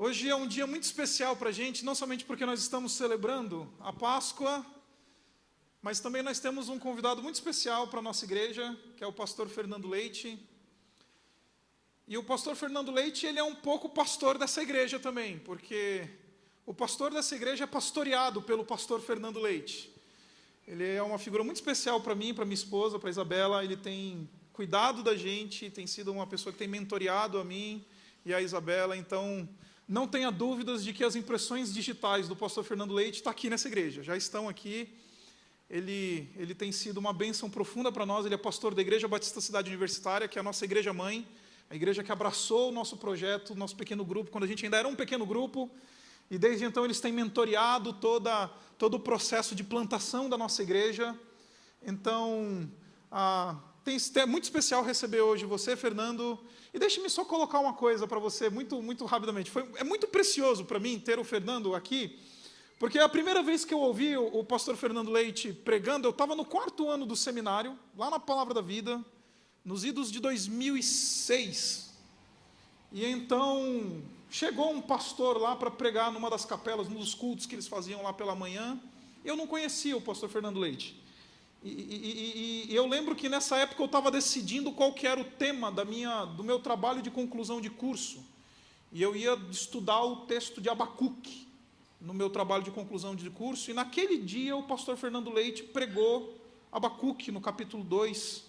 Hoje é um dia muito especial para a gente, não somente porque nós estamos celebrando a Páscoa, mas também nós temos um convidado muito especial para a nossa igreja, que é o pastor Fernando Leite. E o pastor Fernando Leite, ele é um pouco pastor dessa igreja também, porque o pastor dessa igreja é pastoreado pelo pastor Fernando Leite. Ele é uma figura muito especial para mim, para minha esposa, para a Isabela. Ele tem cuidado da gente, tem sido uma pessoa que tem mentoreado a mim e a Isabela. Então, não tenha dúvidas de que as impressões digitais do pastor Fernando Leite estão aqui nessa igreja, já estão aqui. Ele tem sido uma bênção profunda para nós. Ele é pastor da Igreja Batista Cidade Universitária, que é a nossa igreja mãe, a igreja que abraçou o nosso projeto, o nosso pequeno grupo, quando a gente ainda era um pequeno grupo. E desde então eles têm mentoreado todo o processo de plantação da nossa igreja. Então, é muito especial receber hoje você, Fernando. E deixe-me só colocar uma coisa para você, muito rapidamente. É muito precioso para mim ter o Fernando aqui, porque a primeira vez que eu ouvi o pastor Fernando Leite pregando, eu estava no 4º ano do seminário, lá na Palavra da Vida, nos idos de 2006. E então chegou um pastor lá para pregar numa das capelas, num dos cultos que eles faziam lá pela manhã. Eu não conhecia o pastor Fernando Leite. E eu lembro que nessa época eu estava decidindo qual que era o tema do meu trabalho de conclusão de curso. E eu ia estudar o texto de Abacuque no meu trabalho de conclusão de curso. E naquele dia o pastor Fernando Leite pregou Abacuque no capítulo 2.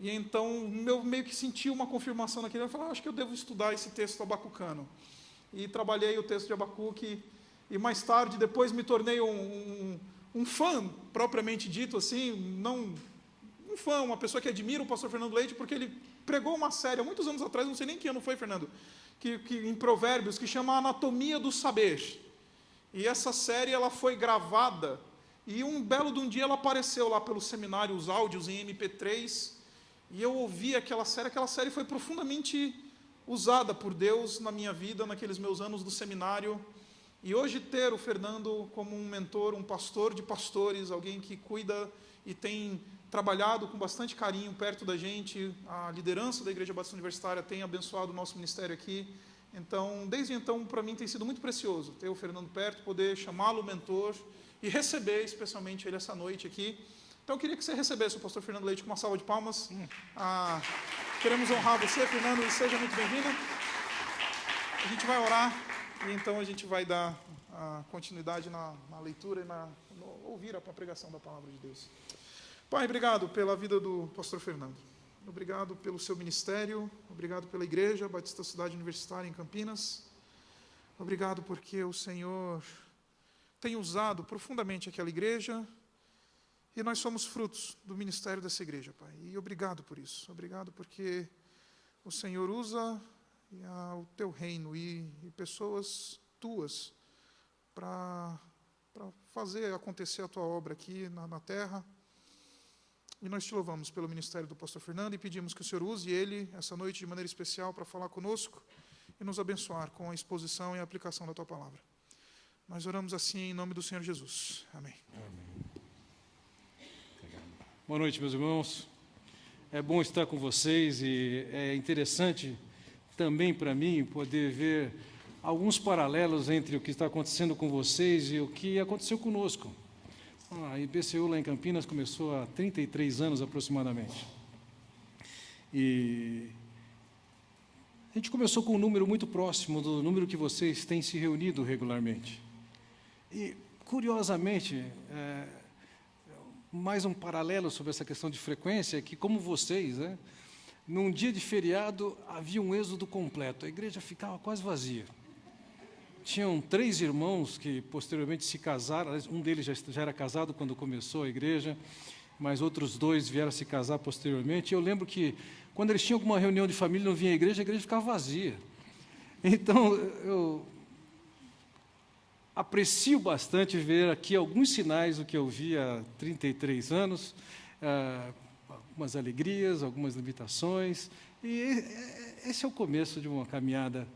E então eu meio que senti uma confirmação naquele dia. Eu falei, acho que eu devo estudar esse texto abacucano. E trabalhei o texto de Abacuque. E mais tarde, depois me tornei um fã, propriamente dito assim, não um fã, uma pessoa que admira o pastor Fernando Leite, porque ele pregou uma série, há muitos anos atrás, não sei nem que ano foi, Fernando, que em Provérbios, que chama Anatomia do Saber. E essa série ela foi gravada, e um belo de um dia ela apareceu lá pelo seminário, os áudios em MP3, e eu ouvi aquela série foi profundamente usada por Deus na minha vida, naqueles meus anos do seminário. E hoje ter o Fernando como um mentor, um pastor de pastores, alguém que cuida e tem trabalhado com bastante carinho perto da gente, a liderança da Igreja Batista Universitária tem abençoado o nosso ministério aqui. Então, desde então, para mim tem sido muito precioso ter o Fernando perto, poder chamá-lo mentor e receber especialmente ele essa noite aqui. Então, eu queria que você recebesse o pastor Fernando Leite com uma salva de palmas. Queremos honrar você, Fernando, e seja muito bem-vindo. A gente vai orar. E então a gente vai dar a continuidade na leitura e ouvir a pregação da palavra de Deus. Pai, obrigado pela vida do pastor Fernando. Obrigado pelo seu ministério. Obrigado pela Igreja Batista Cidade Universitária em Campinas. Obrigado porque o Senhor tem usado profundamente aquela igreja e nós somos frutos do ministério dessa igreja, Pai. E obrigado por isso. Obrigado porque o Senhor usa o teu reino e pessoas tuas para fazer acontecer a tua obra aqui na terra. E nós te louvamos pelo ministério do pastor Fernando e pedimos que o Senhor use ele essa noite de maneira especial para falar conosco e nos abençoar com a exposição e a aplicação da tua palavra. Nós oramos assim em nome do Senhor Jesus. Amém. Amém. Boa noite, meus irmãos. É bom estar com vocês e é interessante também para mim poder ver alguns paralelos entre o que está acontecendo com vocês e o que aconteceu conosco. A IBCU lá em Campinas começou há 33 anos aproximadamente. E a gente começou com um número muito próximo do número que vocês têm se reunido regularmente. E, curiosamente, mais um paralelo sobre essa questão de frequência é que, como vocês, num dia de feriado, havia um êxodo completo. A igreja ficava quase vazia. Tinham 3 irmãos que, posteriormente, se casaram. Um deles já era casado quando começou a igreja, mas outros 2 vieram se casar posteriormente. E eu lembro que, quando eles tinham alguma reunião de família e não vinha à igreja, a igreja ficava vazia. Então, eu aprecio bastante ver aqui alguns sinais do que eu vi há 33 anos, algumas alegrias, algumas limitações, e esse é o começo de uma caminhada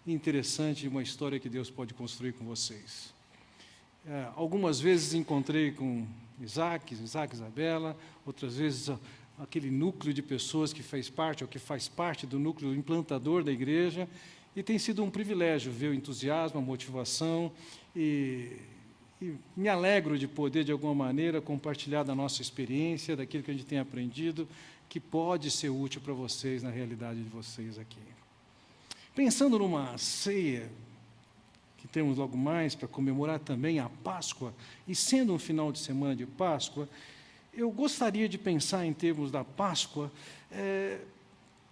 interessante, de uma história que Deus pode construir com vocês. Algumas vezes encontrei com Isaac, Isabela, outras vezes aquele núcleo de pessoas que fez parte, ou que faz parte do núcleo implantador da igreja, E tem sido um privilégio ver o entusiasmo, a motivação, e me alegro de poder, de alguma maneira, compartilhar da nossa experiência, daquilo que a gente tem aprendido, que pode ser útil para vocês, na realidade de vocês aqui. Pensando numa ceia, que temos logo mais para comemorar também a Páscoa, e sendo um final de semana de Páscoa, eu gostaria de pensar em termos da Páscoa,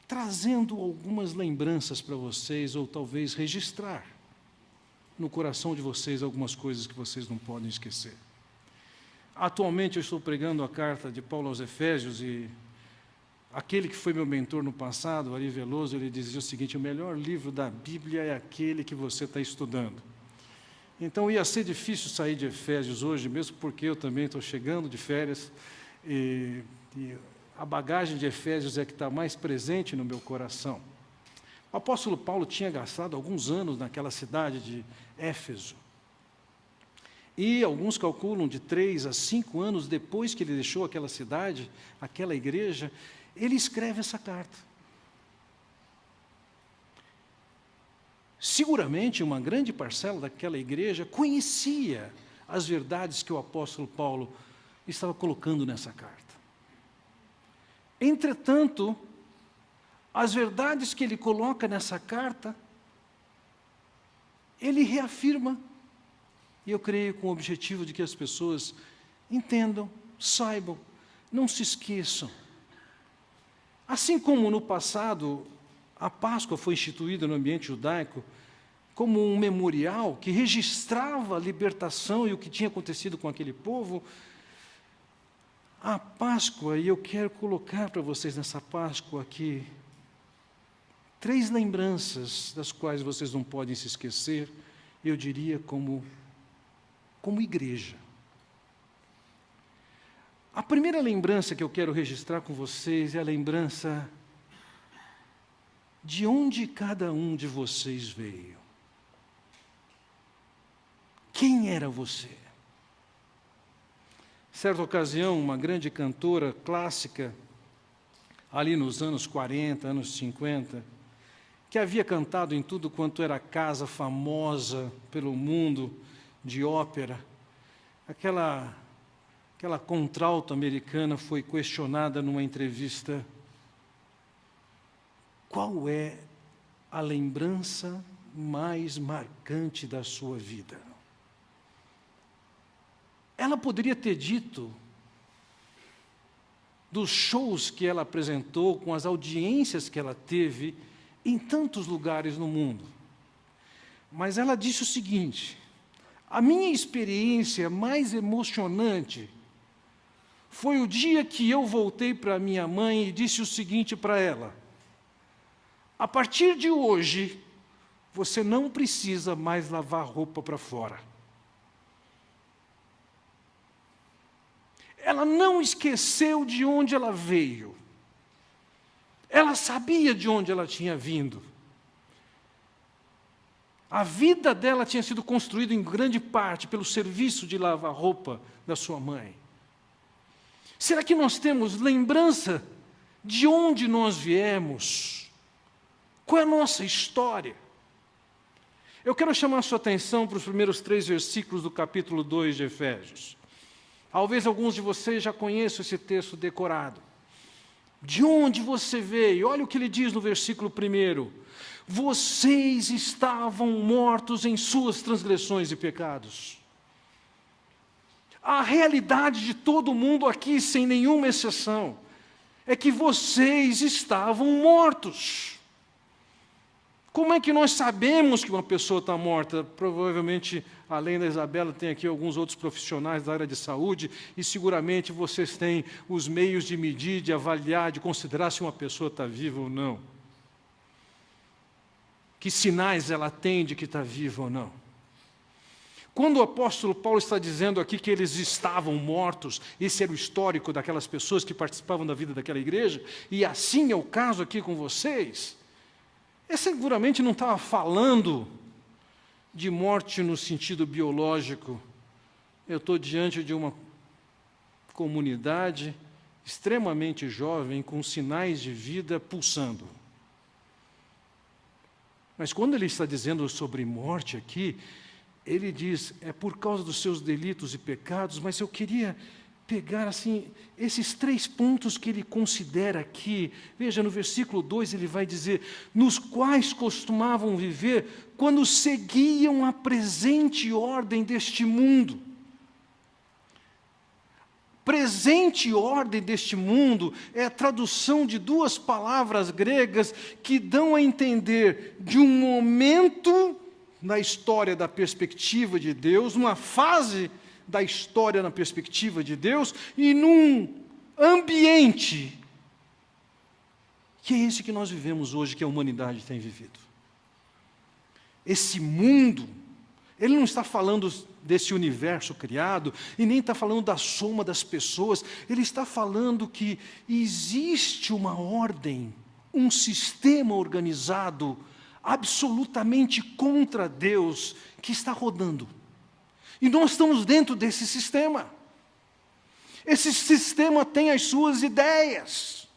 trazendo algumas lembranças para vocês, ou talvez registrar no coração de vocês algumas coisas que vocês não podem esquecer. Atualmente eu estou pregando a carta de Paulo aos Efésios, e aquele que foi meu mentor no passado, Ari Veloso, ele dizia o seguinte: o melhor livro da Bíblia é aquele que você está estudando. Então ia ser difícil sair de Efésios hoje, mesmo porque eu também estou chegando de férias, e a bagagem de Efésios é que está mais presente no meu coração. O apóstolo Paulo tinha gastado alguns anos naquela cidade de Éfeso. E alguns calculam de 3 a 5 anos depois que ele deixou aquela cidade, aquela igreja, ele escreve essa carta. Seguramente uma grande parcela daquela igreja conhecia as verdades que o apóstolo Paulo estava colocando nessa carta. Entretanto, as verdades que ele coloca nessa carta, ele reafirma, e eu creio com o objetivo de que as pessoas entendam, saibam, não se esqueçam. Assim como no passado, a Páscoa foi instituída no ambiente judaico como um memorial que registrava a libertação e o que tinha acontecido com aquele povo, a Páscoa, e eu quero colocar para vocês nessa Páscoa aqui 3 lembranças das quais vocês não podem se esquecer, eu diria como igreja. A primeira lembrança que eu quero registrar com vocês é a lembrança de onde cada um de vocês veio. Quem era você? Certa ocasião, uma grande cantora clássica, ali nos anos 40, anos 50, que havia cantado em tudo quanto era casa famosa pelo mundo de ópera, aquela contralto americana foi questionada numa entrevista: qual é a lembrança mais marcante da sua vida? Ela poderia ter dito dos shows que ela apresentou, com as audiências que ela teve em tantos lugares no mundo. Mas ela disse o seguinte: a minha experiência mais emocionante foi o dia que eu voltei para minha mãe e disse o seguinte para ela: a partir de hoje, você não precisa mais lavar roupa para fora. Ela não esqueceu de onde ela veio. Ela sabia de onde ela tinha vindo. A vida dela tinha sido construída em grande parte pelo serviço de lavar roupa da sua mãe. Será que nós temos lembrança de onde nós viemos? Qual é a nossa história? Eu quero chamar a sua atenção para os primeiros 3 versículos do capítulo 2 de Efésios. Talvez alguns de vocês já conheçam esse texto decorado. De onde você veio? Olha o que ele diz no versículo 1. Vocês estavam mortos em suas transgressões e pecados. A realidade de todo mundo aqui, sem nenhuma exceção, é que vocês estavam mortos. Como é que nós sabemos que uma pessoa está morta? Provavelmente, além da Isabela, tem aqui alguns outros profissionais da área de saúde, e seguramente vocês têm os meios de medir, de avaliar, de considerar se uma pessoa está viva ou não. Que sinais ela tem de que está viva ou não? Quando o apóstolo Paulo está dizendo aqui que eles estavam mortos, esse era o histórico daquelas pessoas que participavam da vida daquela igreja, e assim é o caso aqui com vocês, ele seguramente não estava falando de morte no sentido biológico. Eu estou diante de uma comunidade extremamente jovem, com sinais de vida pulsando. Mas quando ele está dizendo sobre morte aqui, ele diz, é por causa dos seus delitos e pecados, mas eu queria pegar assim esses 3 pontos que ele considera aqui. Veja, no versículo 2 ele vai dizer, nos quais costumavam viver quando seguiam a presente ordem deste mundo. Presente ordem deste mundo é a tradução de 2 palavras gregas que dão a entender de um momento na história da perspectiva de Deus, uma fase da história na perspectiva de Deus e num ambiente que é esse que nós vivemos hoje, que a humanidade tem vivido. Esse mundo, ele não está falando desse universo criado e nem está falando da soma das pessoas, ele está falando que existe uma ordem, um sistema organizado absolutamente contra Deus que está rodando. E nós estamos dentro desse sistema. Esse sistema tem as suas ideias.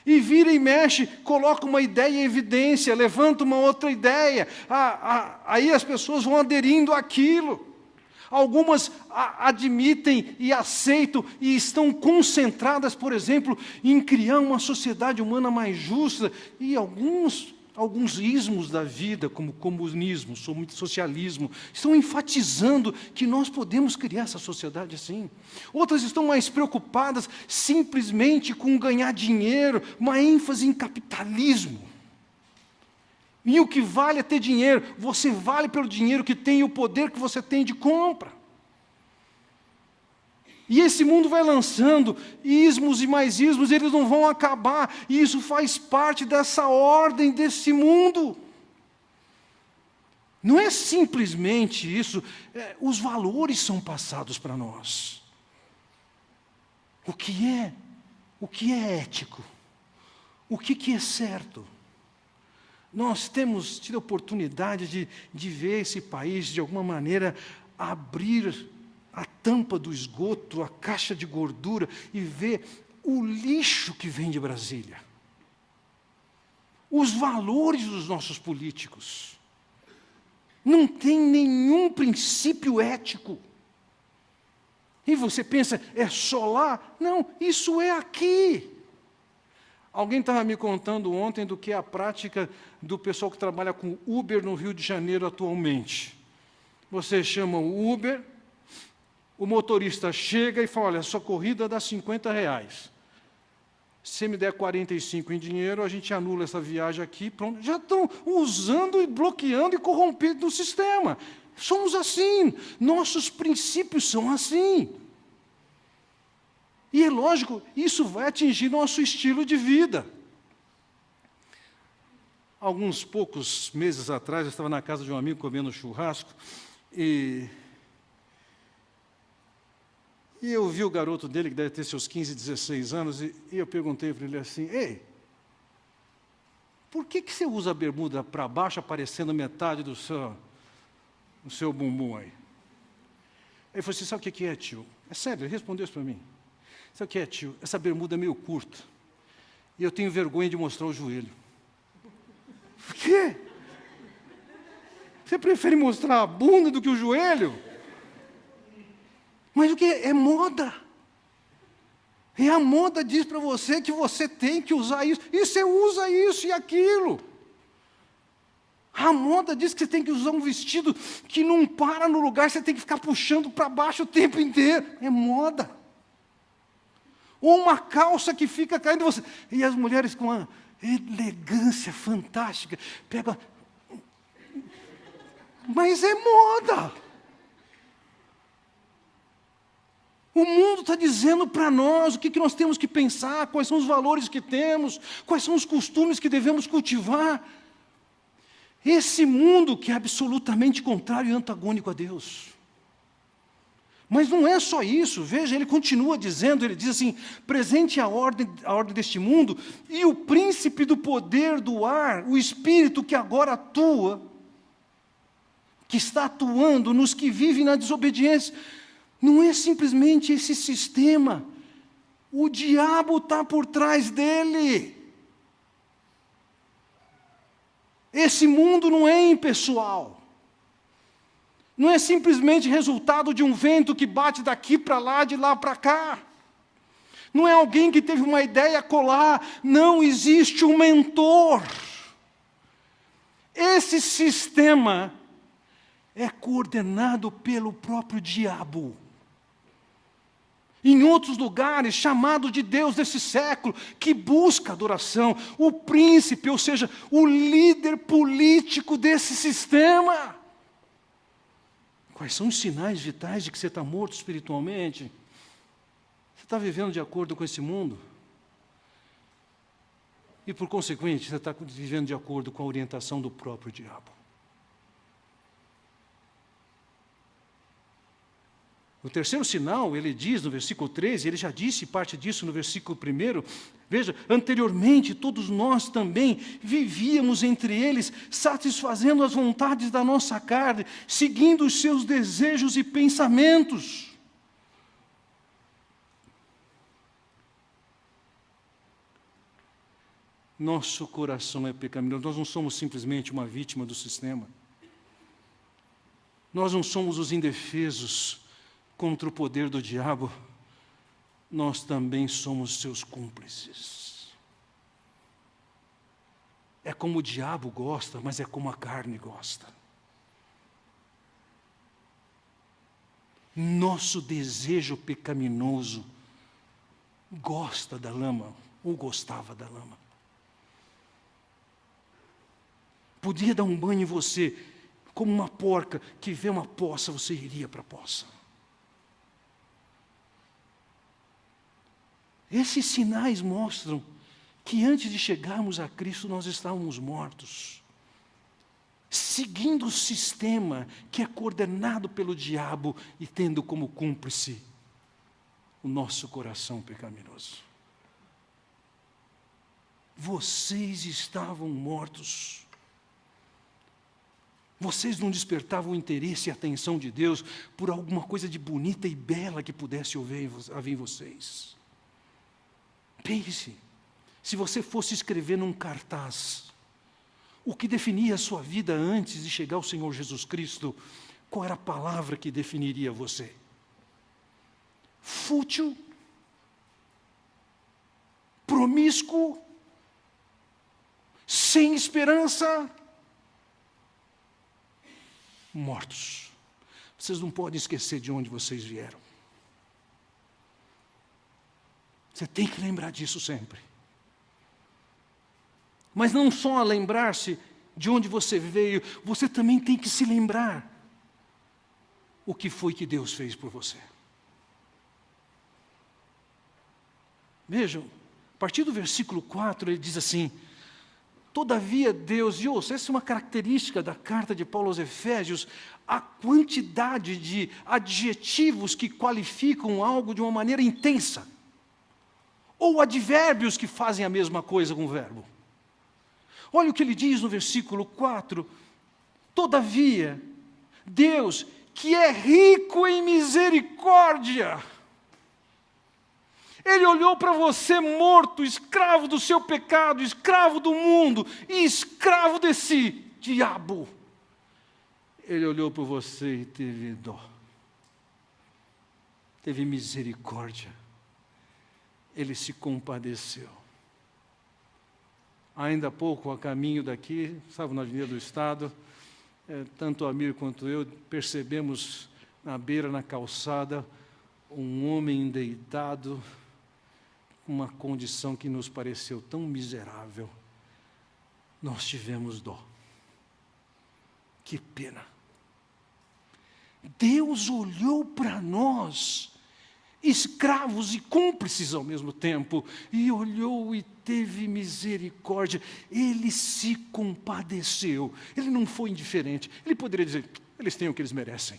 E vira e mexe, coloca uma ideia em evidência, levanta uma outra ideia. Aí as pessoas vão aderindo àquilo. Algumas admitem e aceitam e estão concentradas, por exemplo, em criar uma sociedade humana mais justa. E alguns ismos da vida, como comunismo, socialismo, estão enfatizando que nós podemos criar essa sociedade assim. Outras estão mais preocupadas simplesmente com ganhar dinheiro, uma ênfase em capitalismo. E o que vale é ter dinheiro. Você vale pelo dinheiro que tem e o poder que você tem de compra. E esse mundo vai lançando ismos e mais ismos, eles não vão acabar. E isso faz parte dessa ordem desse mundo. Não é simplesmente isso, os valores são passados para nós. O que é ético? O que é certo? Nós temos tido a oportunidade de ver esse país, de alguma maneira, abrir a tampa do esgoto, a caixa de gordura, e ver o lixo que vem de Brasília. Os valores dos nossos políticos. Não tem nenhum princípio ético. E você pensa, é só lá? Não, isso é aqui. Alguém estava me contando ontem do que é a prática do pessoal que trabalha com Uber no Rio de Janeiro atualmente. Você chama o Uber, o motorista chega e fala, olha, sua corrida dá R$50. Se você me der 45 em dinheiro, a gente anula essa viagem aqui, pronto. Já estão usando e bloqueando e corrompendo o sistema. Somos assim, nossos princípios são assim. E é lógico, isso vai atingir nosso estilo de vida. Alguns poucos meses atrás, eu estava na casa de um amigo comendo churrasco, e eu vi o garoto dele, que deve ter seus 15, 16 anos, e eu perguntei para ele assim, ei, por que você usa a bermuda para baixo, aparecendo metade do seu bumbum aí? Ele falou assim, sabe o que é, tio? É sério, ele respondeu isso para mim. Sabe o que é, tio? Essa bermuda é meio curta. E eu tenho vergonha de mostrar o joelho. Por quê? Você prefere mostrar a bunda do que o joelho? Mas o que é? É moda. E a moda diz para você que você tem que usar isso. E você usa isso e aquilo. A moda diz que você tem que usar um vestido que não para no lugar, você tem que ficar puxando para baixo o tempo inteiro. É moda. Ou uma calça que fica caindo você. E as mulheres com uma elegância fantástica pegam. Mas é moda. O mundo está dizendo para nós o que nós temos que pensar, quais são os valores que temos, quais são os costumes que devemos cultivar. Esse mundo que é absolutamente contrário e antagônico a Deus. Mas não é só isso, veja, ele continua dizendo, ele diz assim, presente a ordem deste mundo, e o príncipe do poder do ar, o espírito que agora atua, que está atuando nos que vivem na desobediência, não é simplesmente esse sistema, o diabo está por trás dele. Esse mundo não é impessoal. Não é simplesmente resultado de um vento que bate daqui para lá, de lá para cá. Não é alguém que teve uma ideia colar. Não existe um mentor. Esse sistema é coordenado pelo próprio diabo. Em outros lugares, chamado de Deus desse século, que busca adoração, o príncipe, ou seja, o líder político desse sistema. Quais são os sinais vitais de que você está morto espiritualmente? Você está vivendo de acordo com esse mundo? E, por consequente, você está vivendo de acordo com a orientação do próprio diabo. O terceiro sinal, ele diz no versículo 13, ele já disse parte disso no versículo 1, veja, anteriormente todos nós também vivíamos entre eles, satisfazendo as vontades da nossa carne, seguindo os seus desejos e pensamentos. Nosso coração é pecaminoso, nós não somos simplesmente uma vítima do sistema. Nós não somos os indefesos contra o poder do diabo, nós também somos seus cúmplices. É como o diabo gosta, mas é como a carne gosta. Nosso desejo pecaminoso gosta da lama, ou gostava da lama. Podia dar um banho em você, como uma porca que vê uma poça, você iria para a poça. Esses sinais mostram que antes de chegarmos a Cristo nós estávamos mortos, seguindo o sistema que é coordenado pelo diabo e tendo como cúmplice o nosso coração pecaminoso. Vocês estavam mortos. Vocês não despertavam o interesse e a atenção de Deus por alguma coisa de bonita e bela que pudesse haver em vocês. Pense, se você fosse escrever num cartaz o que definia a sua vida antes de chegar ao Senhor Jesus Cristo, qual era a palavra que definiria você? Fútil? Promíscuo? Sem esperança? Mortos. Vocês não podem esquecer de onde vocês vieram. Você tem que lembrar disso sempre. Mas não só lembrar-se de onde você veio, você também tem que se lembrar o que foi que Deus fez por você. Vejam, a partir do versículo 4, ele diz assim: todavia Deus, e ouça, essa é uma característica da carta de Paulo aos Efésios, a quantidade de adjetivos que qualificam algo de uma maneira intensa. Ou advérbios que fazem a mesma coisa com o verbo. Olha o que ele diz no versículo 4. Todavia, Deus, que é rico em misericórdia, Ele olhou para você morto, escravo do seu pecado, escravo do mundo e escravo de si, diabo. Ele olhou para você e teve dó. Teve misericórdia. Ele se compadeceu. Ainda há pouco, a caminho daqui, estava na Avenida do Estado, tanto o Amir quanto eu percebemos na beira, na calçada, um homem deitado, uma condição que nos pareceu tão miserável. Nós tivemos dó. Que pena. Deus olhou para nós, escravos e cúmplices ao mesmo tempo, e olhou e teve misericórdia. Ele se compadeceu. Ele não foi indiferente. Ele poderia dizer: eles têm o que eles merecem.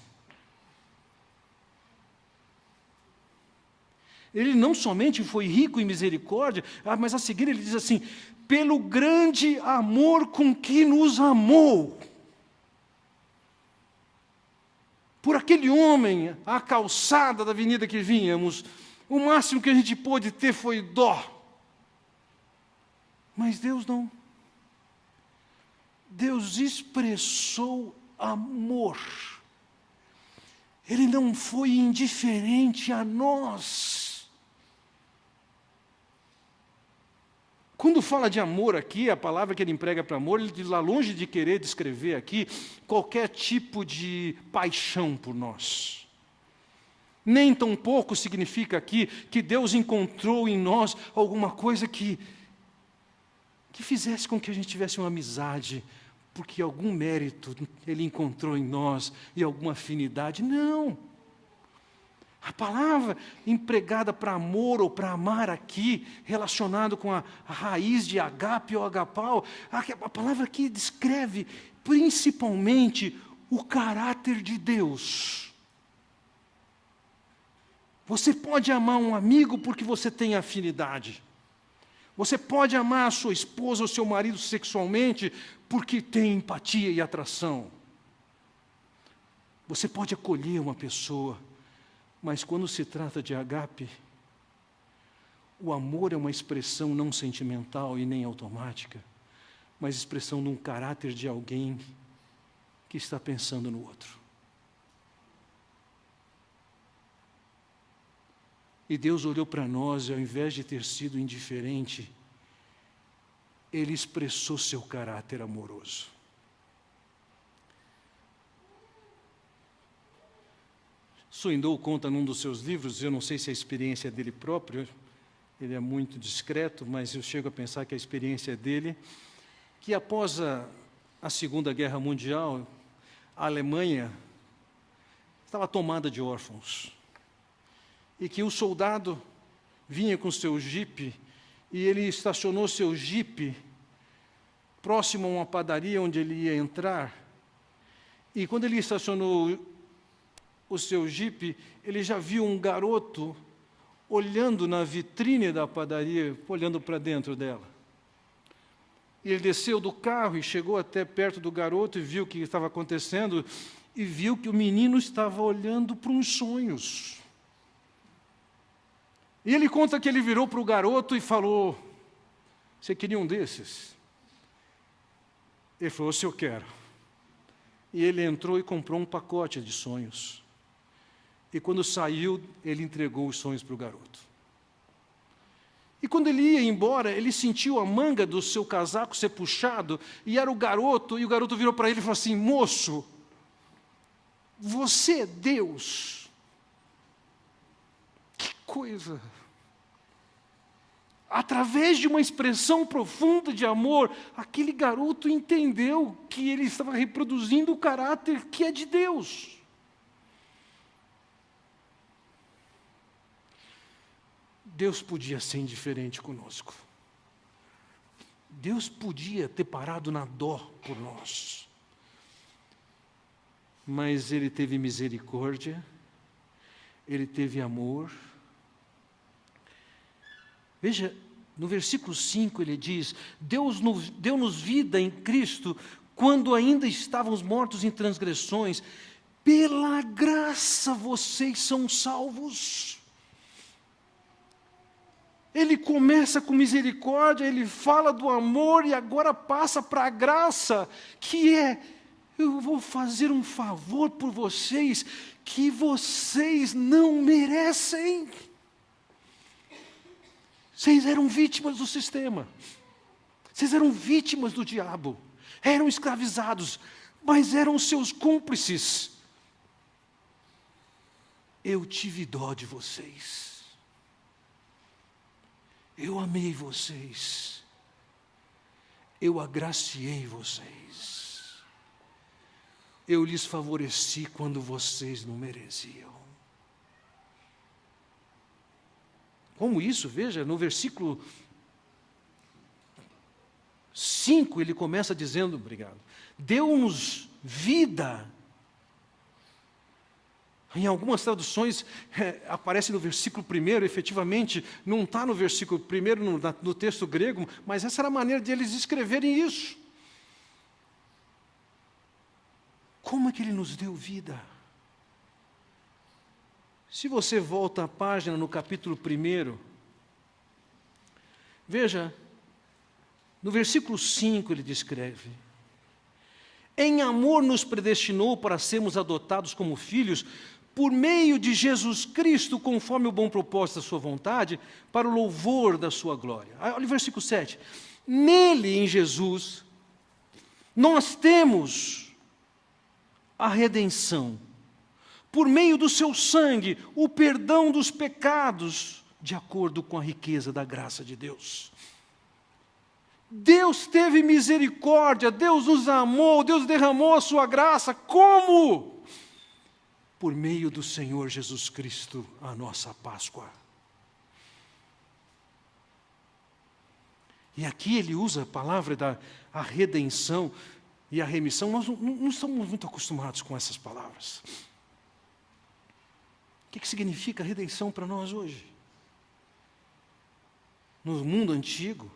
Ele não somente foi rico em misericórdia, mas a seguir ele diz assim: pelo grande amor com que nos amou. Por aquele homem, a calçada da avenida que vínhamos, o máximo que a gente pôde ter foi dó. Mas Deus não. Deus expressou amor. Ele não foi indiferente a nós. Quando fala de amor aqui, a palavra que ele emprega para amor, ele diz lá longe de querer descrever aqui qualquer tipo de paixão por nós. Nem tampouco significa aqui que Deus encontrou em nós alguma coisa que fizesse com que a gente tivesse uma amizade, porque algum mérito Ele encontrou em nós e alguma afinidade. Não. A palavra empregada para amor ou para amar aqui, relacionado com a raiz de agape ou agapau, a palavra aqui descreve principalmente o caráter de Deus. Você pode amar um amigo porque você tem afinidade. Você pode amar a sua esposa ou seu marido sexualmente porque tem empatia e atração. Você pode acolher uma pessoa, mas quando se trata de agape, o amor é uma expressão não sentimental e nem automática, mas expressão de um caráter de alguém que está pensando no outro. E Deus olhou para nós e, ao invés de ter sido indiferente, Ele expressou seu caráter amoroso. Swindoll conta num dos seus livros, eu não sei se é a experiência dele próprio, ele é muito discreto, mas eu chego a pensar que a experiência dele, que após a Segunda Guerra Mundial, a Alemanha estava tomada de órfãos. E que o soldado vinha com seu jipe, e ele estacionou seu jipe próximo a uma padaria onde ele ia entrar. E quando ele estacionou o seu jipe, ele já viu um garoto olhando na vitrine da padaria, olhando para dentro dela. E ele desceu do carro e chegou até perto do garoto e viu o que estava acontecendo, e viu que o menino estava olhando para uns sonhos. E ele conta que ele virou para o garoto e falou: "Você queria um desses?" Ele falou: "Se eu quero." E ele entrou e comprou um pacote de sonhos. E quando saiu, ele entregou os sonhos para o garoto. E quando ele ia embora, ele sentiu a manga do seu casaco ser puxado, e era o garoto, e o garoto virou para ele e falou assim: "Moço, você é Deus." Que coisa! Através de uma expressão profunda de amor, aquele garoto entendeu que ele estava reproduzindo o caráter que é de Deus. Deus podia ser indiferente conosco. Deus podia ter parado na dó por nós. Mas Ele teve misericórdia, Ele teve amor. Veja, no versículo 5 ele diz: Deus deu-nos vida em Cristo quando ainda estávamos mortos em transgressões. Pela graça vocês são salvos. Ele começa com misericórdia, ele fala do amor e agora passa para a graça, que é: eu vou fazer um favor por vocês que vocês não merecem. Vocês eram vítimas do sistema, vocês eram vítimas do diabo, eram escravizados, mas eram seus cúmplices. Eu tive dó de vocês, eu amei vocês, eu agraciei vocês, eu lhes favoreci quando vocês não mereciam. Como isso? Veja, no versículo 5 ele começa dizendo: obrigado, deu-nos vida. Em algumas traduções aparece no versículo 1, efetivamente, não está no versículo 1 no texto grego, mas essa era a maneira de eles escreverem isso. Como é que Ele nos deu vida? Se você volta à página no capítulo 1, veja, no versículo 5 ele descreve: Em amor nos predestinou para sermos adotados como filhos, por meio de Jesus Cristo, conforme o bom propósito da sua vontade, para o louvor da sua glória. Olha o versículo 7. Nele, em Jesus, nós temos a redenção, por meio do seu sangue, o perdão dos pecados, de acordo com a riqueza da graça de Deus. Deus teve misericórdia, Deus nos amou, Deus derramou a sua graça. Como? Por meio do Senhor Jesus Cristo, a nossa Páscoa. E aqui ele usa a palavra da a redenção e a remissão. Nós não estamos muito acostumados com essas palavras. O que significa redenção para nós hoje? No mundo antigo,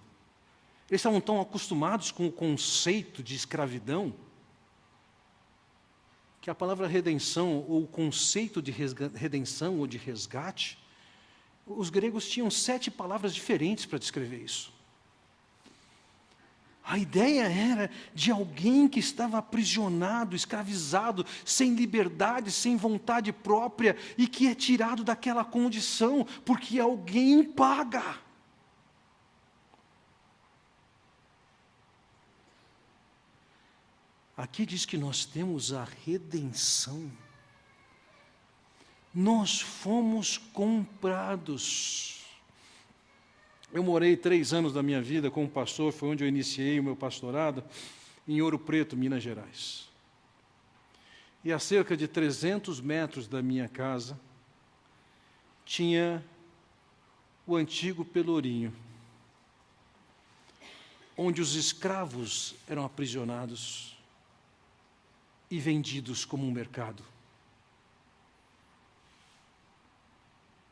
eles estavam tão acostumados com o conceito de escravidão, que a palavra redenção, ou o conceito de redenção ou de resgate, os gregos tinham 7 palavras diferentes para descrever isso. A ideia era de alguém que estava aprisionado, escravizado, sem liberdade, sem vontade própria, e que é tirado daquela condição, porque alguém paga. Aqui diz que nós temos a redenção. Nós fomos comprados. Eu morei 3 anos da minha vida como pastor, foi onde eu iniciei o meu pastorado, em Ouro Preto, Minas Gerais. E a cerca de 300 metros da minha casa, tinha o antigo Pelourinho, onde os escravos eram aprisionados e vendidos como um mercado.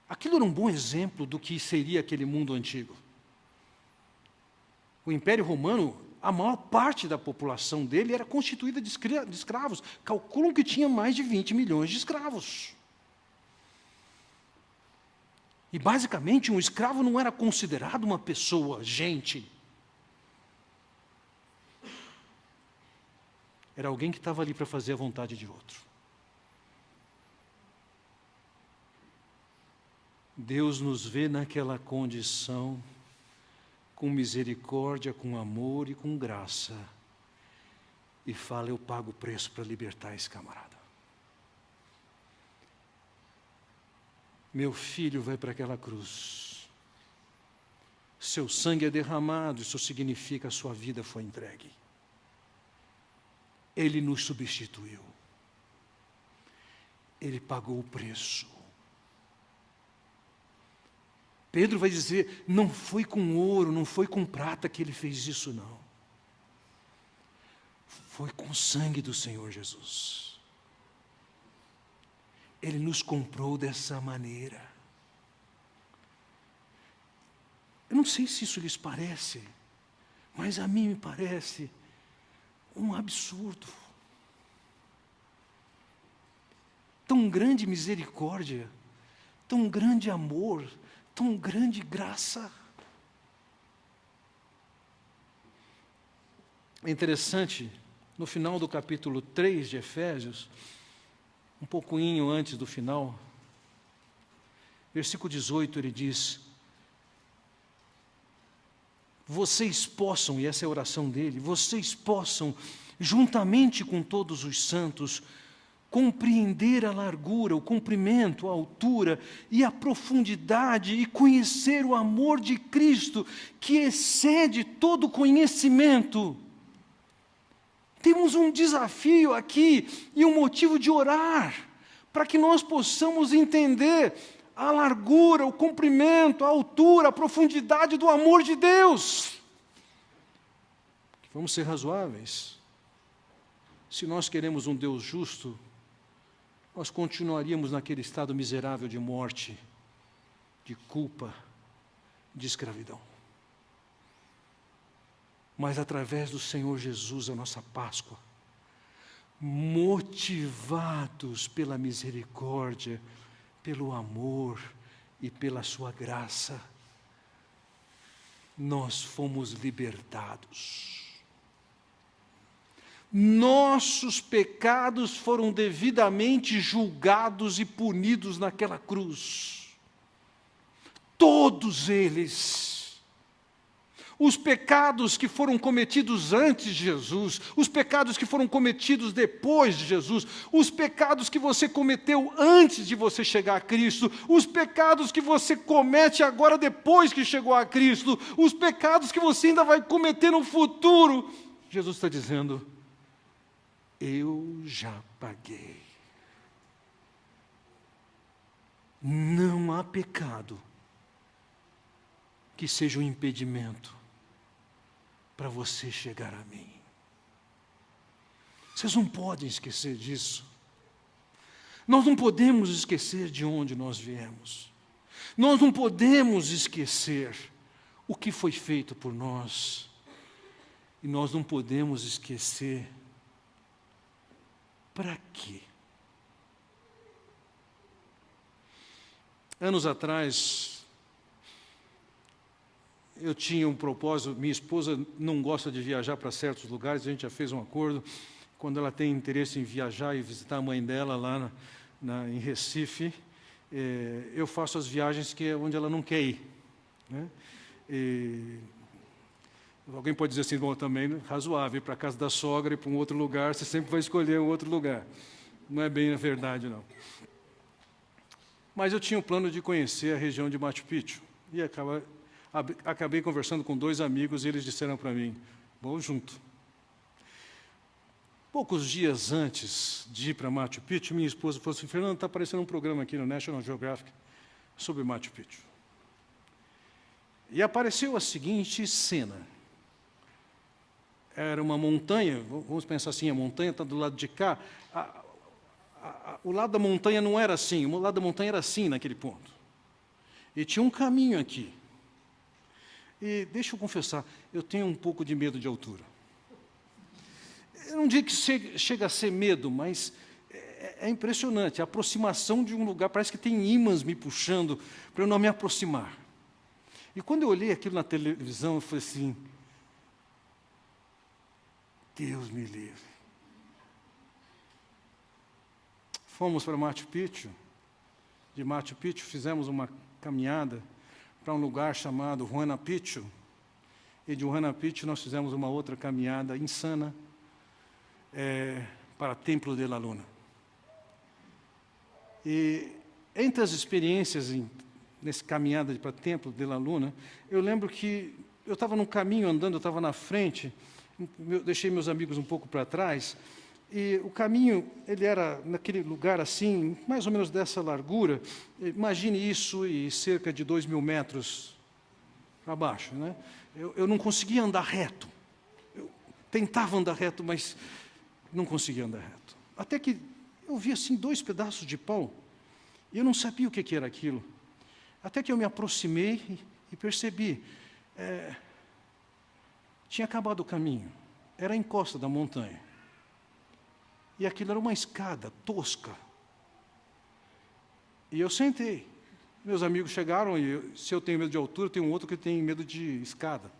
Aquilo era um bom exemplo do que seria aquele mundo antigo. O Império Romano, a maior parte da população dele era constituída de escravos. Calculam que tinha mais de 20 milhões de escravos. E, basicamente, um escravo não era considerado uma pessoa, gente. Era alguém que estava ali para fazer a vontade de outro. Deus nos vê naquela condição, com misericórdia, com amor e com graça, e fala: eu pago o preço para libertar esse camarada. Meu filho vai para aquela cruz. Seu sangue é derramado, isso significa a sua vida foi entregue. Ele nos substituiu. Ele pagou o preço. Pedro vai dizer, não foi com ouro, não foi com prata que ele fez isso, não. Foi com o sangue do Senhor Jesus. Ele nos comprou dessa maneira. Eu não sei se isso lhes parece, mas a mim me parece um absurdo. Tão grande misericórdia, tão grande amor, tão grande graça. É interessante, no final do capítulo 3 de Efésios, um pouquinho antes do final, versículo 18, ele diz: vocês possam, e essa é a oração dele, vocês possam, juntamente com todos os santos, compreender a largura, o comprimento, a altura e a profundidade e conhecer o amor de Cristo, que excede todo conhecimento. Temos um desafio aqui e um motivo de orar, para que nós possamos entender a largura, o comprimento, a altura, a profundidade do amor de Deus. Vamos ser razoáveis. Se nós queremos um Deus justo, nós continuaríamos naquele estado miserável de morte, de culpa, de escravidão. Mas através do Senhor Jesus, a nossa Páscoa, motivados pela misericórdia, pelo amor e pela sua graça, nós fomos libertados. Nossos pecados foram devidamente julgados e punidos naquela cruz. Todos eles. Os pecados que foram cometidos antes de Jesus, os pecados que foram cometidos depois de Jesus, os pecados que você cometeu antes de você chegar a Cristo, os pecados que você comete agora depois que chegou a Cristo, os pecados que você ainda vai cometer no futuro. Jesus está dizendo: eu já paguei. Não há pecado que seja um impedimento para você chegar a mim. Vocês não podem esquecer disso. Nós não podemos esquecer de onde nós viemos. Nós não podemos esquecer o que foi feito por nós. E nós não podemos esquecer para quê. Anos atrás, eu tinha um propósito. Minha esposa não gosta de viajar para certos lugares, a gente já fez um acordo. Quando ela tem interesse em viajar e visitar a mãe dela lá em Recife, eu faço as viagens que é onde ela não quer ir, né? Alguém pode dizer assim: bom, também razoável, ir para a casa da sogra e para um outro lugar, você sempre vai escolher um outro lugar. Não é bem a verdade, não. Mas eu tinha o plano de conhecer a região de Machu Picchu. E acabei conversando com 2 amigos e eles disseram para mim: vamos junto. Poucos dias antes de ir para Machu Picchu, minha esposa falou assim: Fernando, está aparecendo um programa aqui no National Geographic sobre Machu Picchu. E apareceu a seguinte cena. Era uma montanha, vamos pensar assim, a montanha está do lado de cá. O lado da montanha não era assim, o lado da montanha era assim naquele ponto. E tinha um caminho aqui. E deixa eu confessar, eu tenho um pouco de medo de altura. Eu não digo que chega a ser medo, mas é impressionante. A aproximação de um lugar, parece que tem ímãs me puxando para eu não me aproximar. E quando eu olhei aquilo na televisão, eu falei assim: Deus me livre. Fomos para Machu Picchu. De Machu Picchu fizemos uma caminhada para um lugar chamado Huayna Picchu. E de Huayna Picchu nós fizemos uma outra caminhada insana para Templo de la Luna. E entre as experiências nessa caminhada para Templo de la Luna, eu lembro que eu estava num caminho andando, eu estava na frente, eu deixei meus amigos um pouco para trás, e o caminho, ele era naquele lugar assim, mais ou menos dessa largura. Imagine isso e cerca de 2.000 metros para baixo, né? Eu não conseguia andar reto. Eu tentava andar reto, mas não conseguia andar reto. Até que eu vi assim 2 pedaços de pau, e eu não sabia o que era aquilo. Até que eu me aproximei e percebi, tinha acabado o caminho, era a encosta da montanha. E aquilo era uma escada tosca. E eu sentei. Meus amigos chegaram, e se eu tenho medo de altura, tem um outro que tem medo de escada.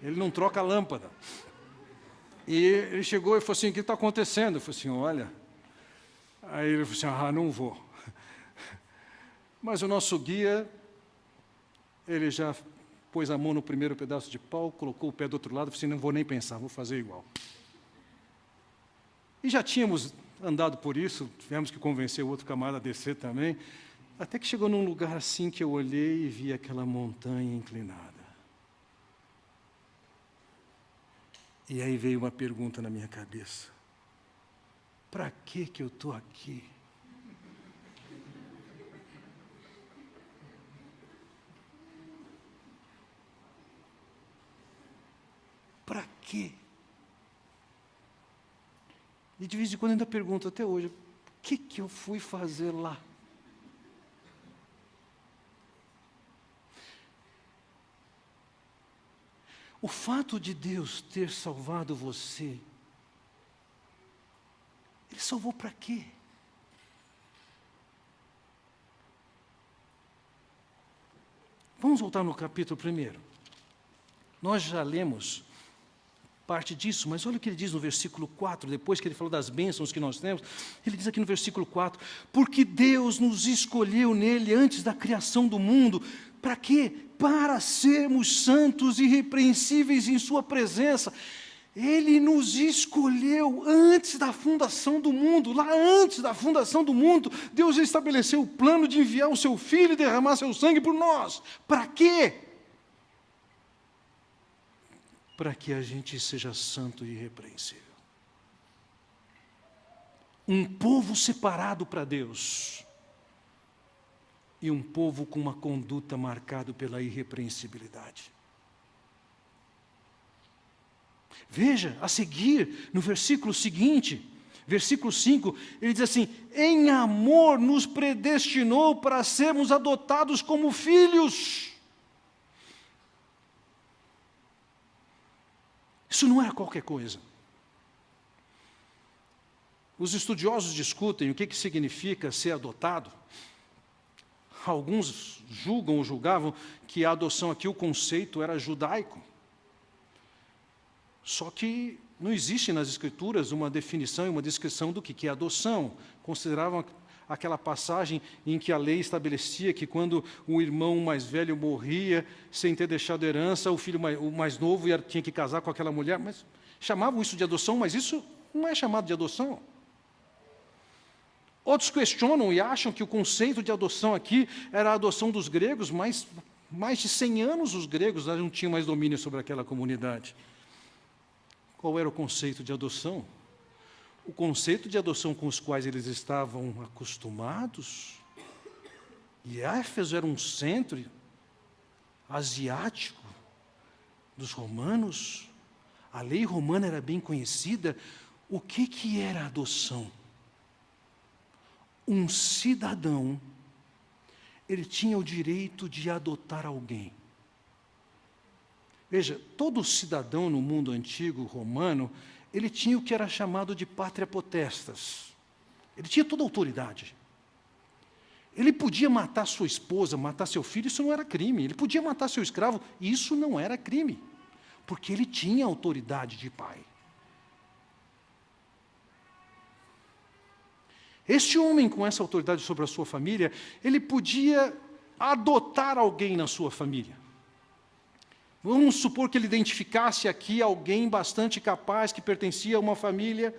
Ele não troca a lâmpada. E ele chegou e falou assim: o que está acontecendo? Eu falei assim: olha. Aí ele falou assim: não vou. Mas o nosso guia, ele já pôs a mão no primeiro pedaço de pau, colocou o pé do outro lado e falou assim: não vou nem pensar, vou fazer igual. E já tínhamos andado por isso, tivemos que convencer o outro camarada a descer também, até que chegou num lugar assim que eu olhei e vi aquela montanha inclinada. E aí veio uma pergunta na minha cabeça: para que eu estou aqui? Para quê? E de vez em quando ainda pergunto até hoje: o que eu fui fazer lá? O fato de Deus ter salvado você, Ele salvou para quê? Vamos voltar no capítulo 1. Nós já lemos parte disso, mas olha o que ele diz no versículo 4, depois que ele falou das bênçãos que nós temos, ele diz aqui no versículo 4, porque Deus nos escolheu nele antes da criação do mundo, para quê? Para sermos santos e irrepreensíveis em sua presença. Ele nos escolheu antes da fundação do mundo, lá antes da fundação do mundo, Deus estabeleceu o plano de enviar o seu Filho e derramar seu sangue por nós. Para quê? Para que a gente seja santo e irrepreensível. Um povo separado para Deus e um povo com uma conduta marcada pela irrepreensibilidade. Veja, a seguir, no versículo seguinte, versículo 5, ele diz assim, em amor nos predestinou para sermos adotados como filhos. Isso não é qualquer coisa. Os estudiosos discutem o que significa ser adotado. Alguns julgam ou julgavam que a adoção aqui, o conceito era judaico. Só que não existe nas Escrituras uma definição e uma descrição do que é adoção. Consideravam aquela passagem em que a lei estabelecia que quando o irmão mais velho morria, sem ter deixado herança, o filho o mais novo tinha que casar com aquela mulher. Mas chamavam isso de adoção, mas isso não é chamado de adoção. Outros questionam e acham que o conceito de adoção aqui era a adoção dos gregos, mas mais de 100 anos os gregos não tinham mais domínio sobre aquela comunidade. Qual era o conceito de adoção? O conceito de adoção com os quais eles estavam acostumados. E Éfeso era um centro asiático dos romanos. A lei romana era bem conhecida. O que era adoção? Um cidadão, ele tinha o direito de adotar alguém. Veja, todo cidadão no mundo antigo romano, ele tinha o que era chamado de pátria potestas. Ele tinha toda a autoridade. Ele podia matar sua esposa, matar seu filho, isso não era crime. Ele podia matar seu escravo, isso não era crime. Porque ele tinha autoridade de pai. Este homem com essa autoridade sobre a sua família, ele podia adotar alguém na sua família. Vamos supor que ele identificasse aqui alguém bastante capaz, que pertencia a uma família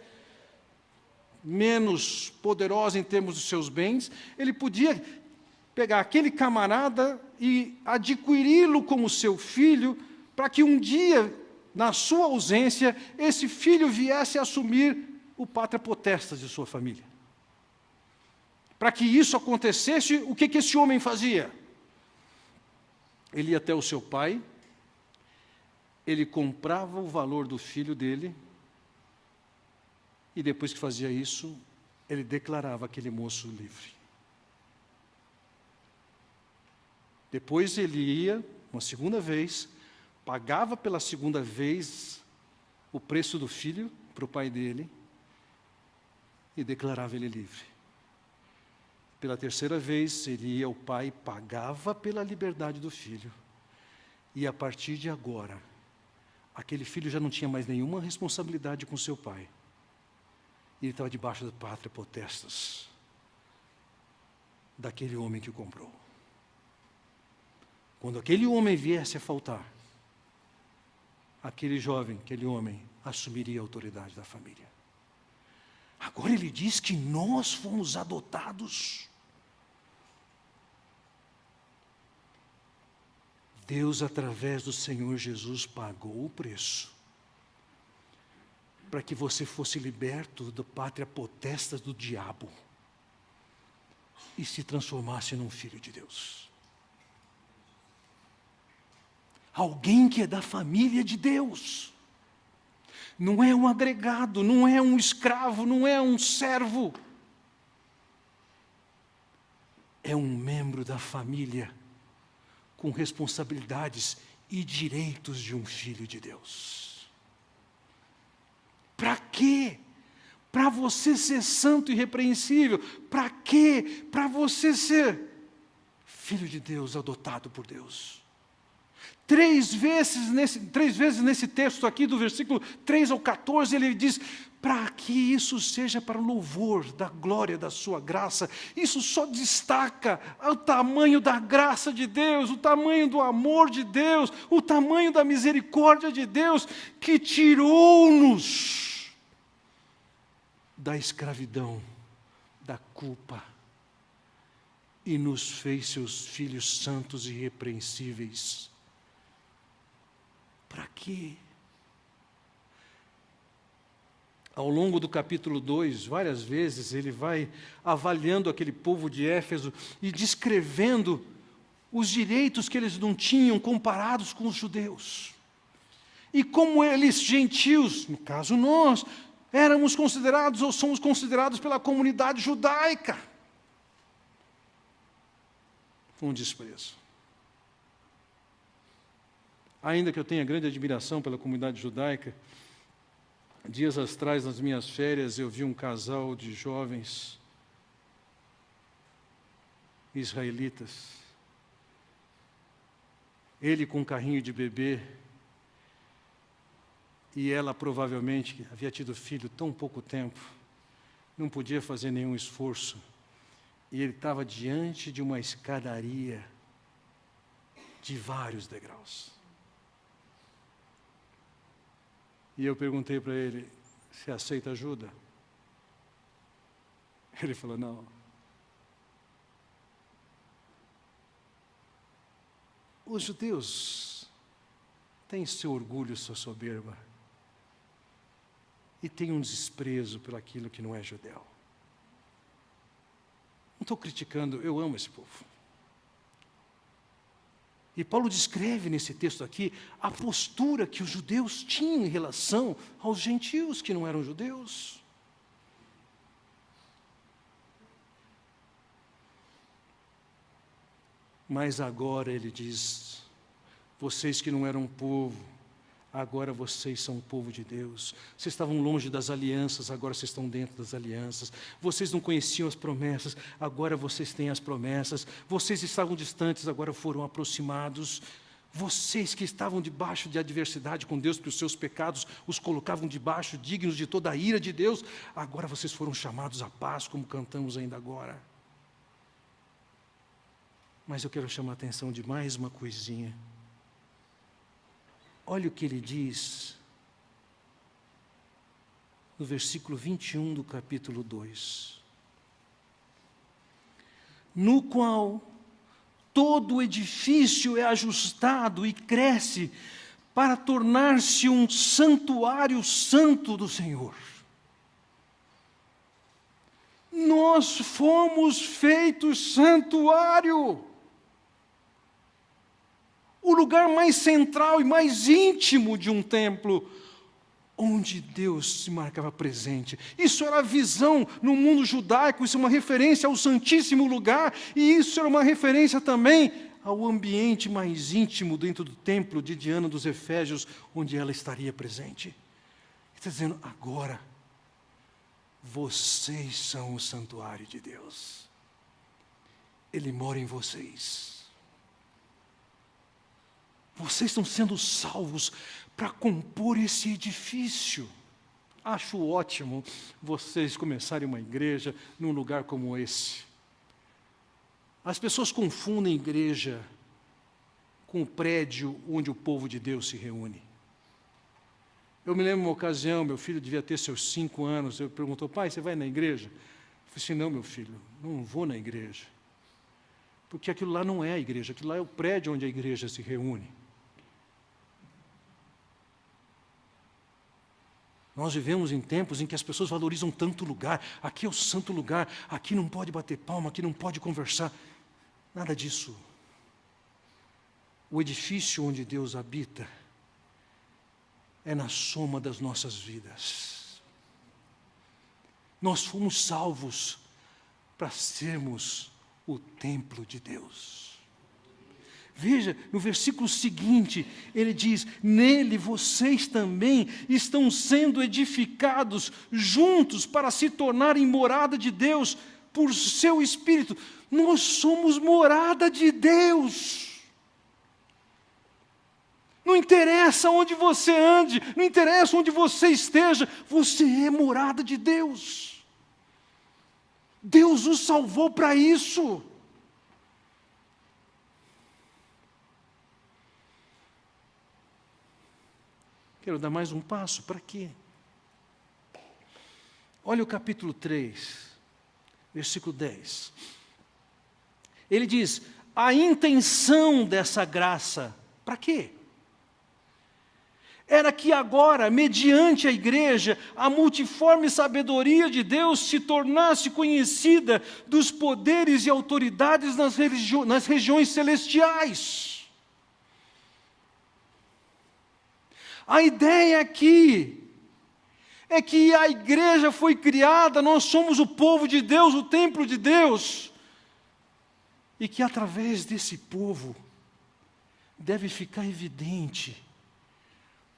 menos poderosa em termos dos seus bens. Ele podia pegar aquele camarada e adquiri-lo como seu filho, para que um dia, na sua ausência, esse filho viesse a assumir o pátria potestas de sua família. Para que isso acontecesse, o que esse homem fazia? Ele ia até o seu pai, ele comprava o valor do filho dele, e depois que fazia isso, ele declarava aquele moço livre. Depois ele ia, uma segunda vez, pagava pela segunda vez o preço do filho para o pai dele, e declarava ele livre. Pela terceira vez, ele ia ao pai e pagava pela liberdade do filho. E a partir de agora, aquele filho já não tinha mais nenhuma responsabilidade com seu pai. Ele estava debaixo da pátria potestas daquele homem que o comprou. Quando aquele homem viesse a faltar, aquele jovem, aquele homem, assumiria a autoridade da família. Agora ele diz que nós fomos adotados. Deus, através do Senhor Jesus, pagou o preço para que você fosse liberto da pátria potestas do diabo e se transformasse num filho de Deus. Alguém que é da família de Deus. Não é um agregado, não é um escravo, não é um servo. É um membro da família com responsabilidades e direitos de um filho de Deus. Para quê? Para você ser santo e irrepreensível. Para quê? Para você ser filho de Deus, adotado por Deus. Três vezes nesse texto aqui, do versículo 3 ao 14, ele diz: para que isso seja para o louvor da glória da sua graça. Isso só destaca o tamanho da graça de Deus, o tamanho do amor de Deus, o tamanho da misericórdia de Deus, que tirou-nos da escravidão, da culpa, e nos fez seus filhos santos e irrepreensíveis. Para quê? Ao longo do capítulo 2, várias vezes, ele vai avaliando aquele povo de Éfeso e descrevendo os direitos que eles não tinham comparados com os judeus. E como eles, gentios, no caso nós, éramos considerados ou somos considerados pela comunidade judaica com desprezo. Ainda que eu tenha grande admiração pela comunidade judaica, dias atrás, nas minhas férias, eu vi um casal de jovens israelitas. Ele com um carrinho de bebê, e ela provavelmente havia tido filho tão pouco tempo, não podia fazer nenhum esforço, e ele estava diante de uma escadaria de vários degraus. E eu perguntei para ele: você aceita ajuda? Ele falou: não. Os judeus têm seu orgulho, sua soberba, e têm um desprezo por aquilo que não é judeu. Não estou criticando, eu amo esse povo. E Paulo descreve nesse texto aqui a postura que os judeus tinham em relação aos gentios que não eram judeus. Mas agora ele diz: vocês que não eram povo, agora vocês são o povo de Deus. Vocês estavam longe das alianças, agora vocês estão dentro das alianças. Vocês não conheciam as promessas, agora vocês têm as promessas. Vocês estavam distantes, agora foram aproximados. Vocês que estavam debaixo de adversidade com Deus, porque os seus pecados os colocavam debaixo, dignos de toda a ira de Deus, agora vocês foram chamados à paz, como cantamos ainda agora. Mas eu quero chamar a atenção de mais uma coisinha. Olha o que ele diz no versículo 21 do capítulo 2. No qual todo o edifício é ajustado e cresce para tornar-se um santuário santo do Senhor. Nós fomos feitos santuário. O lugar mais central e mais íntimo de um templo, onde Deus se marcava presente. Isso era a visão no mundo judaico, isso é uma referência ao Santíssimo Lugar, e isso era uma referência também ao ambiente mais íntimo dentro do templo de Diana dos Efésios, onde ela estaria presente. Ele está dizendo: agora, vocês são o santuário de Deus. Ele mora em vocês. Vocês estão sendo salvos para compor esse edifício. Acho ótimo vocês começarem uma igreja num lugar como esse. As pessoas confundem igreja com o prédio onde o povo de Deus se reúne. Eu me lembro uma ocasião, meu filho devia ter seus 5 anos, ele perguntou: pai, você vai na igreja? Eu falei assim: não, meu filho, não vou na igreja. Porque aquilo lá não é a igreja, aquilo lá é o prédio onde a igreja se reúne. Nós vivemos em tempos em que as pessoas valorizam tanto lugar. Aqui é o santo lugar, aqui não pode bater palma, aqui não pode conversar. Nada disso. O edifício onde Deus habita é na soma das nossas vidas. Nós fomos salvos para sermos o templo de Deus. Veja, no versículo seguinte, ele diz: nele vocês também estão sendo edificados juntos para se tornarem morada de Deus por seu Espírito. Nós somos morada de Deus. Não interessa onde você ande, não interessa onde você esteja, você é morada de Deus. Deus o salvou para isso. Quero dar mais um passo, para quê? Olha o capítulo 3, versículo 10. Ele diz: a intenção dessa graça, para quê? Era que agora, mediante a igreja, a multiforme sabedoria de Deus se tornasse conhecida dos poderes e autoridades nas regiões celestiais. A ideia aqui é que a igreja foi criada, nós somos o povo de Deus, o templo de Deus, e que através desse povo deve ficar evidente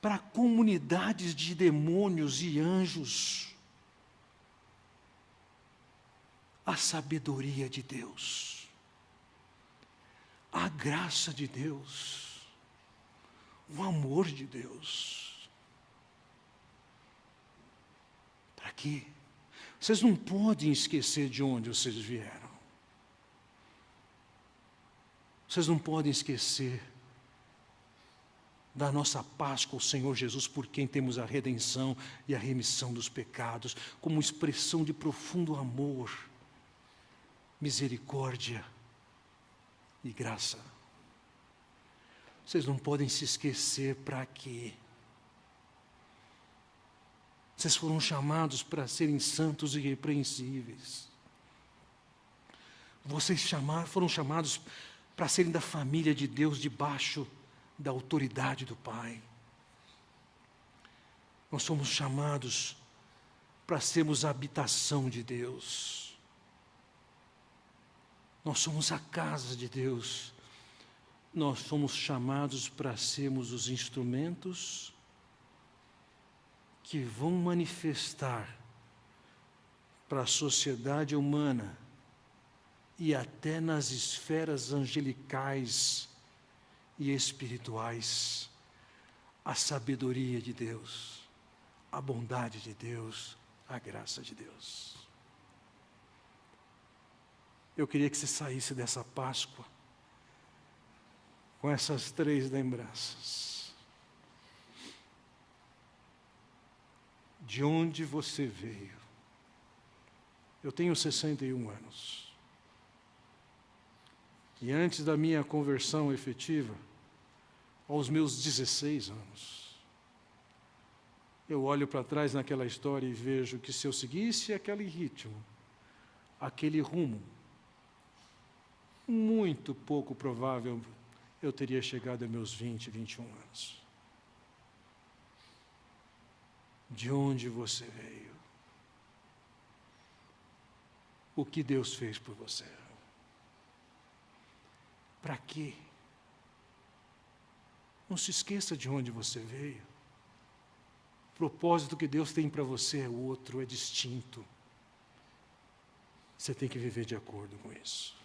para comunidades de demônios e anjos a sabedoria de Deus, a graça de Deus, o amor de Deus. Para quê? Vocês não podem esquecer de onde vocês vieram. Vocês não podem esquecer da nossa paz com o Senhor Jesus, por quem temos a redenção e a remissão dos pecados, como expressão de profundo amor, misericórdia e graça. Vocês não podem se esquecer para quê? Vocês foram chamados para serem santos e irrepreensíveis. Vocês foram chamados para serem da família de Deus, debaixo da autoridade do Pai. Nós somos chamados para sermos a habitação de Deus. Nós somos a casa de Deus. Nós somos chamados para sermos os instrumentos que vão manifestar para a sociedade humana e até nas esferas angelicais e espirituais a sabedoria de Deus, a bondade de Deus, a graça de Deus. Eu queria que você saísse dessa Páscoa com essas 3 lembranças. De onde você veio? Eu tenho 61 anos. E antes da minha conversão efetiva, aos meus 16 anos, eu olho para trás naquela história e vejo que se eu seguisse aquele ritmo, aquele rumo, muito pouco provável eu teria chegado a meus 20, 21 anos. De onde você veio? O que Deus fez por você? Para quê? Não se esqueça de onde você veio. O propósito que Deus tem para você é outro, é distinto. Você tem que viver de acordo com isso.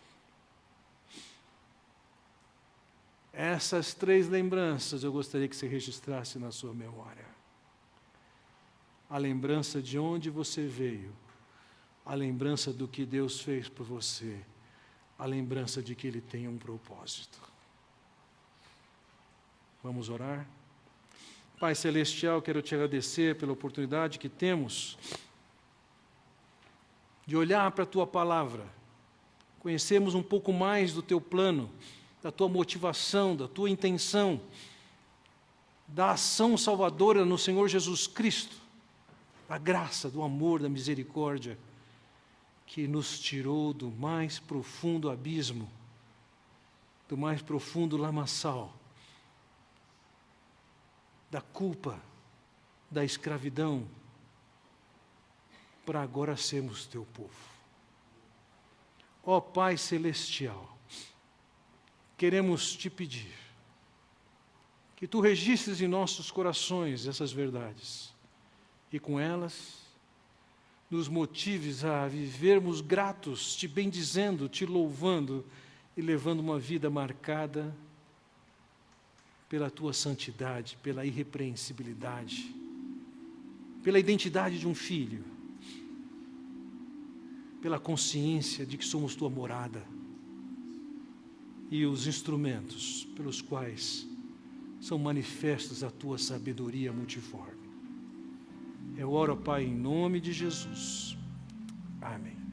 Essas 3 lembranças eu gostaria que você registrasse na sua memória. A lembrança de onde você veio, a lembrança do que Deus fez por você, a lembrança de que Ele tem um propósito. Vamos orar? Pai Celestial, quero te agradecer pela oportunidade que temos de olhar para a Tua Palavra, conhecermos um pouco mais do Teu plano, da Tua motivação, da Tua intenção, da ação salvadora no Senhor Jesus Cristo, da graça, do amor, da misericórdia, que nos tirou do mais profundo abismo, do mais profundo lamaçal, da culpa, da escravidão, para agora sermos Teu povo. Ó Pai Celestial, queremos Te pedir que Tu registres em nossos corações essas verdades e com elas nos motives a vivermos gratos, Te bendizendo, Te louvando e levando uma vida marcada pela tua santidade, pela irrepreensibilidade, pela identidade de um filho, pela consciência de que somos tua morada e os instrumentos pelos quais são manifestas a tua sabedoria multiforme. Eu oro, Pai, em nome de Jesus. Amém.